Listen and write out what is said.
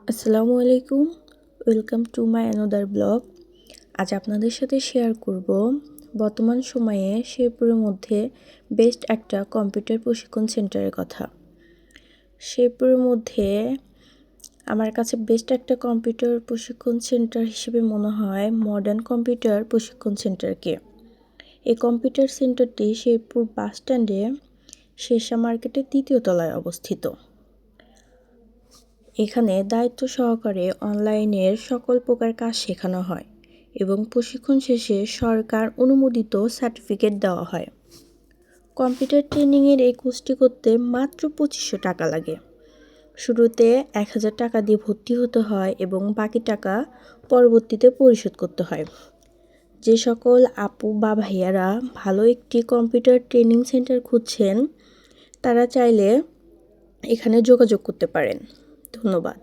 আসসালামু আলাইকুম, welcome to my another blog. আজ আপনাদের সাথে শেয়ার করব বর্তমান সময়ে শেরপুরের মধ্যে বেস্ট একটা কম্পিউটার প্রশিক্ষণ সেন্টারের কথা। শেরপুরের মধ্যে আমার কাছে বেস্ট একটা কম্পিউটার প্রশিক্ষণ সেন্টার হিসেবে মনে হয় মডার্ন কম্পিউটার প্রশিক্ষণ সেন্টারকে। এই কম্পিউটার সেন্টারটি শেরপুর বাস স্ট্যান্ডে শেরশাহ মার্কেটের ৩য় তলায় অবস্থিত। এখানে দায়িত্ব সহকারে অনলাইনের সকল প্রকার কাজ শেখানো হয় এবং প্রশিক্ষণ শেষে সরকার অনুমোদিত সার্টিফিকেট দেওয়া হয়। কম্পিউটার ট্রেনিংয়ের এই কোর্সটি করতে মাত্র ২৫০০ টাকা লাগে। শুরুতে ১,০০০ টাকা দিয়ে ভর্তি হতে হয় এবং বাকি টাকা পরবর্তীতে পরিশোধ করতে হয়। যে সকল আপু বা ভাইয়ারা ভালো একটি কম্পিউটার ট্রেনিং সেন্টার খুঁজছেন তারা চাইলে এখানে যোগাযোগ করতে পারেন। ধন্যবাদ।